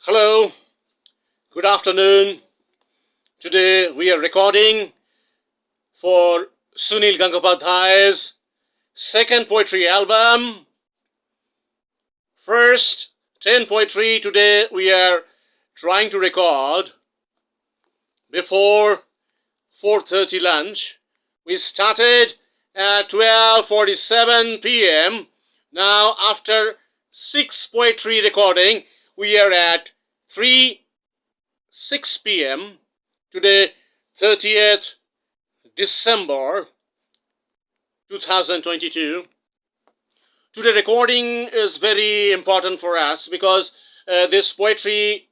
Hello, good afternoon. Today we are recording for Sunil Gangopadhya's second poetry album. First 10 poetry today we are trying to record before 4:30 lunch. We started at 12:47 p.m. Now after 6 poetry recording we are at 3:06 p.m. Today, 30th December 2022. Today recording is very important for us because this poetry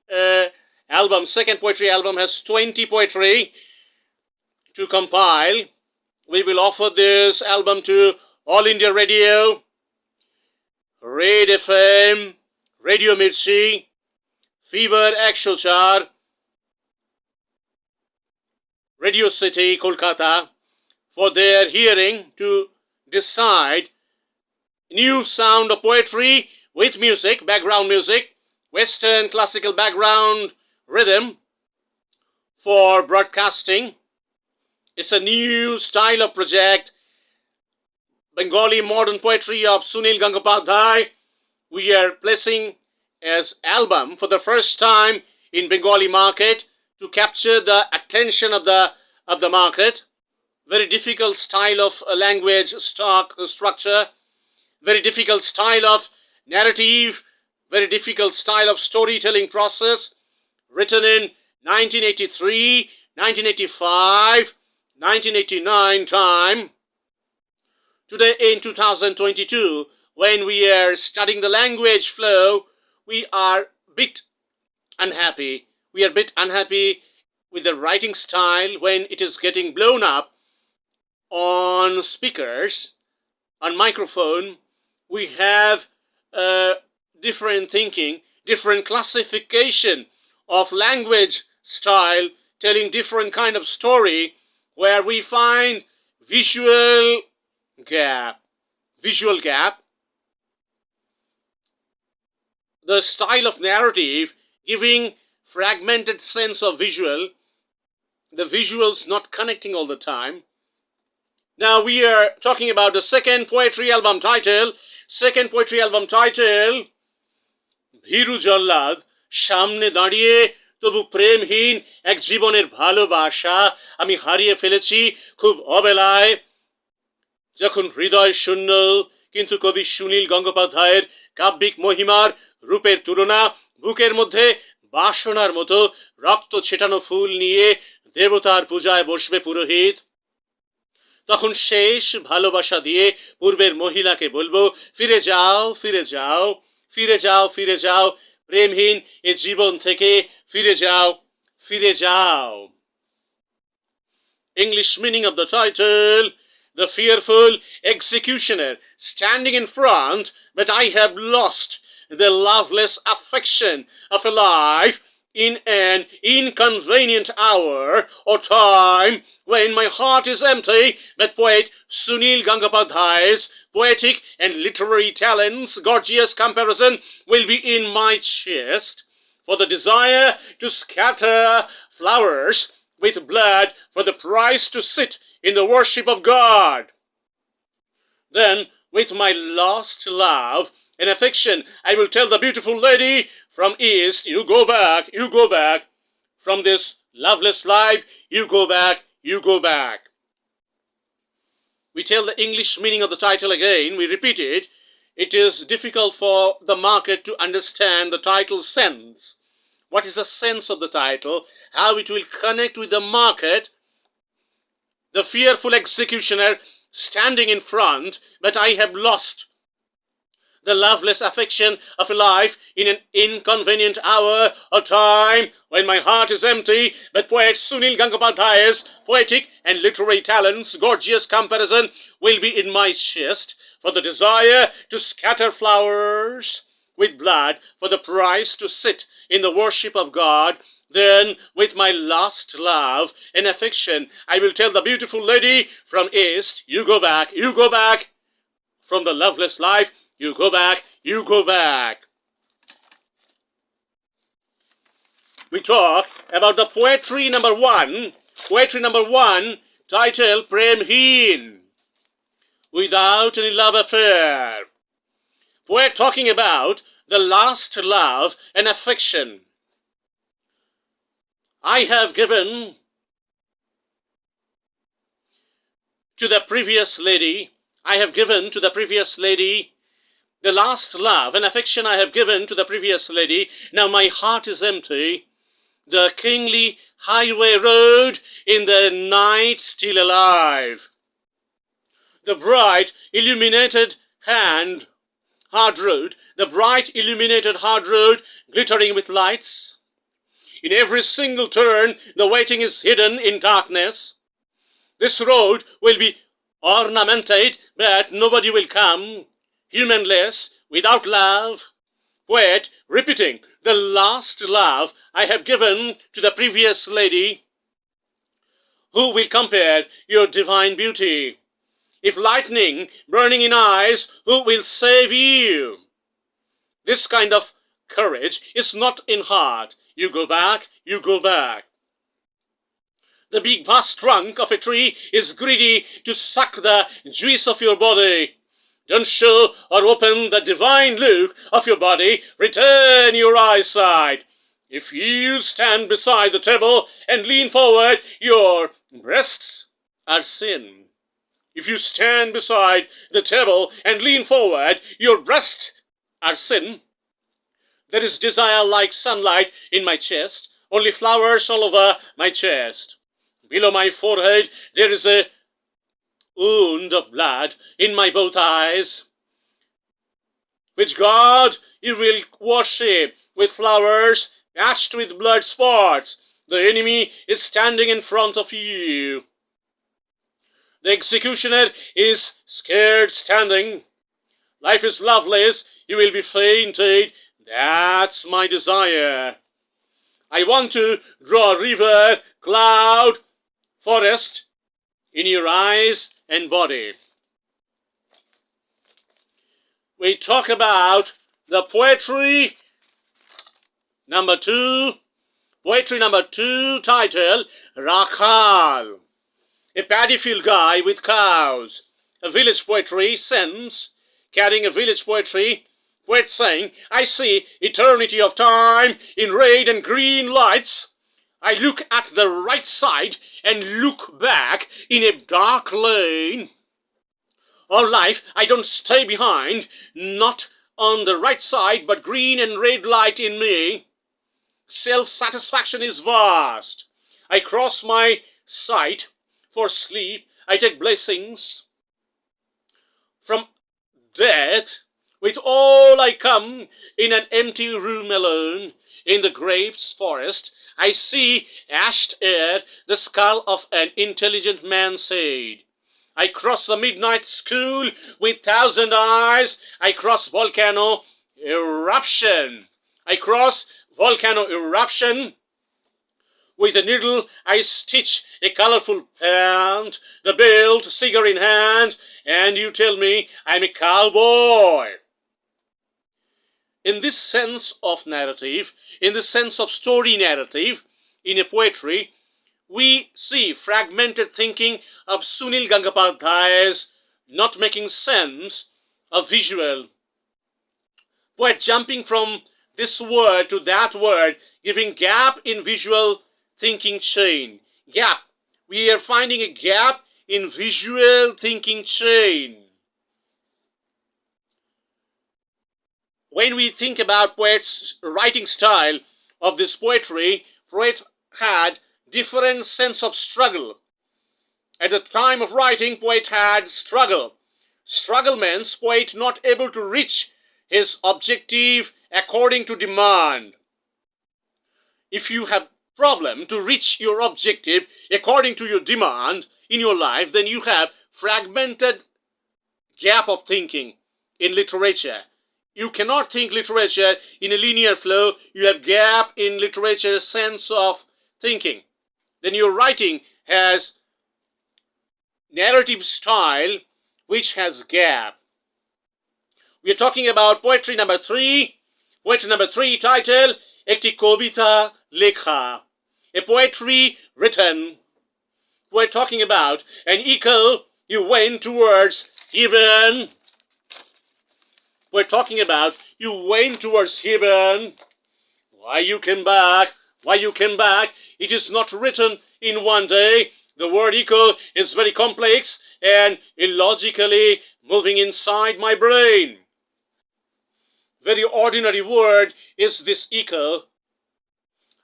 album, second poetry album, has 20 poetry to compile. We will offer this album to All India Radio, Red FM, Radio Mirchi, Fever 104, Radio City, Kolkata, for their hearing to decide new sound of poetry with music, background music, Western classical background rhythm for broadcasting. It's a new style of project, Bengali modern poetry of Sunil Gangopadhya. We are placing as album for the first time in Bengali market to capture the attention of the market. Very difficult style of language structure, very difficult style of narrative, very difficult style of storytelling process, written in 1983, 1985, 1989 time. Today in 2022, when we are studying the language flow, we are a bit unhappy. We are a bit unhappy with the writing style when it is getting blown up on speakers, on microphone. We have different thinking, different classification of language style, telling different kind of story, where we find visual gap. The style of narrative giving fragmented sense of visual, the visuals not connecting all the time. Now we are talking about the second poetry album title. Bhiru Jallad, সামনে দাঁড়িয়ে তবু প্রেমহীন এক জীবনের ভালোবাসা আমি হারিয়ে ফেলেছি খুব অবেলায়, যখন হৃদয় শূন্য। কিন্তু কবি সুনীল গঙ্গোপাধ্যায়ের কাব্যিক মহিমার রূপের তুলনা, বুকের মধ্যে বাসনার মতো রক্ত ছেটানো ফুল নিয়ে দেবতার পূজায় বসবে পুরোহিত। তখন শেষ ভালোবাসা দিয়ে পূর্বের মহিলাকে বলবো, ফিরে যাও, ফিরে যাও, ফিরে যাও, ফিরে যাও, প্রেমহীন এ জীবন থেকে ফিরে যাও, ফিরে যাও। English meaning of the title: the fearful executioner standing in front, but I have lost the loveless affection of a life in an inconvenient hour or time when my heart is empty. But poet Sunil Gangopadhya's poetic and literary talents, gorgeous comparison, will be in my chest, for the desire to scatter flowers with blood for the price to sit in the worship of God. Then, with my lost love and affection, I will tell the beautiful lady from east, you go back, you go back. From this loveless life, you go back, you go back. We tell the English meaning of the title again, we repeat it. It is difficult for the market to understand the title's sense. What is the sense of the title? How it will connect with the market? The fearful executioner standing in front, but I have lost the loveless affection of a life in an inconvenient hour or time when my heart is empty. But poet Sunil Gangopadhya's poetic and literary talents, gorgeous comparison, will be in my chest, for the desire to scatter flowers with blood for the price to sit in the worship of God. Then, with my lost love and affection, I will tell the beautiful lady from east, you go back, you go back. From the loveless life, you go back, you go back. we talk about the poetry number one. Poetry number one, title Premheen, without any love affair. Poet talking about the last love and affection. I have given to the previous lady, I have given to the previous lady the last love and affection I have given to the previous lady. Now my heart is empty. The kingly highway road in the night still alive. The bright illuminated hard road, the bright illuminated hard road glittering with lights. In every single turn, the waiting is hidden in darkness. This road will be ornamented, but nobody will come. Humanless, without love. Poet repeating, the last love I have given to the previous lady. Who will compare your divine beauty? If lightning burning in eyes, who will save you? This kind of courage is not in heart. You go back, you go back. The big vast trunk of a tree is greedy to suck the juice of your body. Don't show or open the divine look of your body. Return your eyesight. If you stand beside the table and lean forward, your breasts are sin. If you stand beside the table and lean forward, your breasts are sin. There is desire like sunlight in my chest, only flowers all over my chest. Below my forehead there is a wound of blood in my both eyes, which God you will worship with flowers patched with blood spots. The enemy is standing in front of you. The executioner is scared standing. Life is loveless, you will be fainted. That's my desire. I want to draw a river, cloud, forest in your eyes and body. We talk about the poetry number two. Poetry number two, title Rakhal. A paddy field guy with cows. A village poetry sense, carrying a village poetry. Poet saying, I see eternity of time in red and green lights. I look at the right side and look back in a dark lane. All life I don't stay behind, not on the right side, but green and red light in me. Self-satisfaction is vast. I cross my sight for sleep. I take blessings from death. With all I come in an empty room alone. In the grapes forest, I see ashed air, the skull of an intelligent man said. I cross the midnight school with 1,000 eyes. I cross volcano eruption. I cross volcano eruption. With a needle I stitch a colorful pant, the belt, cigar in hand, and you tell me I'm a cowboy. In this sense of narrative, in the sense of story narrative, in a poetry, we see fragmented thinking of Sunil Gangopadhya's not making sense of visual. Poet jumping from this word to that word, giving gap in visual thinking chain. Gap. We are finding a gap in visual thinking chain. When we think about poet's writing style of this poetry, poet had different sense of struggle. At the time of writing, poet had struggle. Struggle means poet not able to reach his objective according to demand. If you have problem to reach your objective according to your demand in your life, then you have fragmented gap of thinking in literature. You cannot think literature in a linear flow. You have gap in literature sense of thinking. Then your writing has narrative style which has gap. We are talking about poetry number three. Poetry number three, title একটি কবিতা lekha, a poetry written. We're talking about an eagle you went towards heaven. We're talking about you went towards heaven. Why you came back? Why you came back? It is not written in one day. The word eagle is very complex and illogically moving inside my brain. Very ordinary word is this eagle.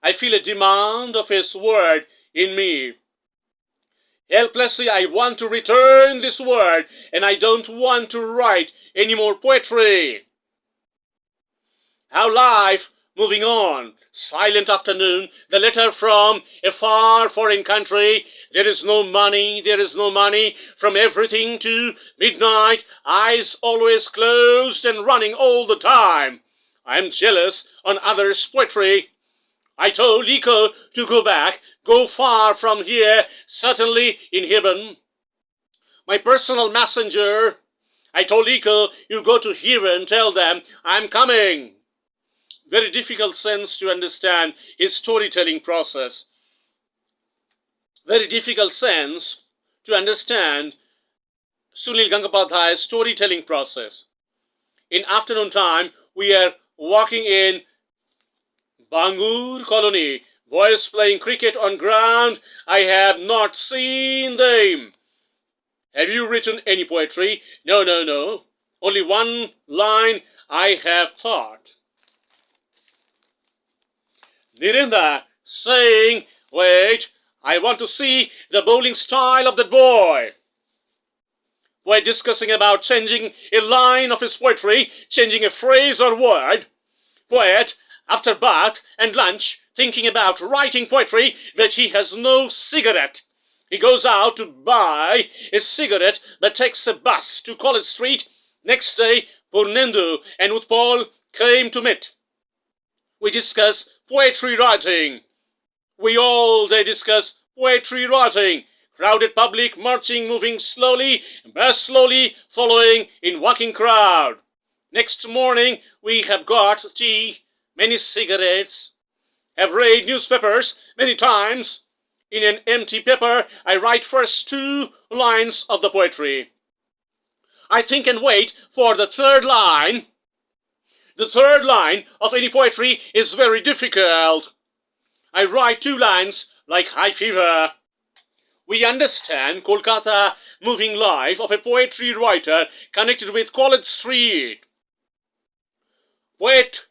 I feel a demand of his word in me. Helplessly, I want to return this word, and I don't want to write any more poetry. How life moving on. Silent afternoon, the letter from a far foreign country. There is no money, there is no money. From everything to midnight, eyes always closed and running all the time. I am jealous on others' poetry. I told Iko to go back, go far from here, certainly in heaven. My personal messenger, I told Iko, you go to heaven, tell them, I'm coming. Very difficult sense to understand his storytelling process. Very difficult sense to understand Sunil Gangopadhya's storytelling process. In afternoon time, we are walking in Bangur colony, boys playing cricket on ground. I have not seen them. Have you written any poetry? No, no, no. Only one line I have thought. Nirinda saying, wait, I want to see the bowling style of that boy. We're discussing about changing a line of his poetry, changing a phrase or word. Poet, after bath and lunch, thinking about writing poetry, but he has no cigarette. He goes out to buy a cigarette, but takes a bus to College Street. Next day, Purnendu and Utpal came to meet. We discuss poetry writing. We all day discuss poetry writing. Crowded public marching, moving slowly, bus slowly following in walking crowd. Next morning, we have got tea, many cigarettes, have read newspapers many times. In an empty paper, I write first 2 lines of the poetry. I think and wait for the third line. The third line of any poetry is very difficult. I write 2 lines like high fever. We understand Kolkata moving life of a poetry writer connected with College Street. Poet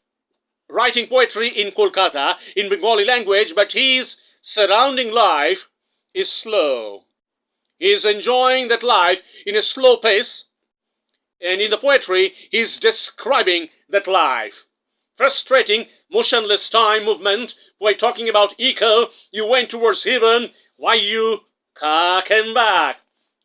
writing poetry in Kolkata in Bengali language, but his surrounding life is slow. He is enjoying that life in a slow pace, and in the poetry he is describing that life. Frustrating, motionless time movement. We're talking about echo. You went towards heaven. Why you came back?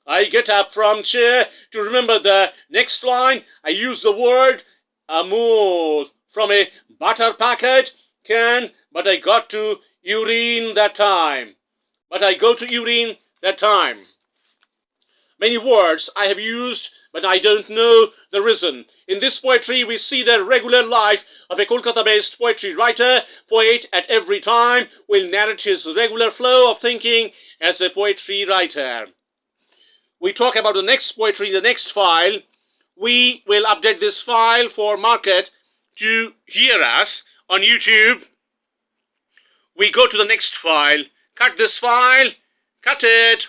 I get up from chair to remember the next line. I use the word Amul from a butter packet can, but I got to urine that time. But I go to urine that time. Many words I have used, but I don't know the reason. In this poetry, we see the regular life of a Kolkata-based poetry writer. Poet at every time will narrate his regular flow of thinking as a poetry writer. We talk about the next poetry, the next file. We will update this file for market to hear us on YouTube. We go to the next file. Cut this file. Cut it.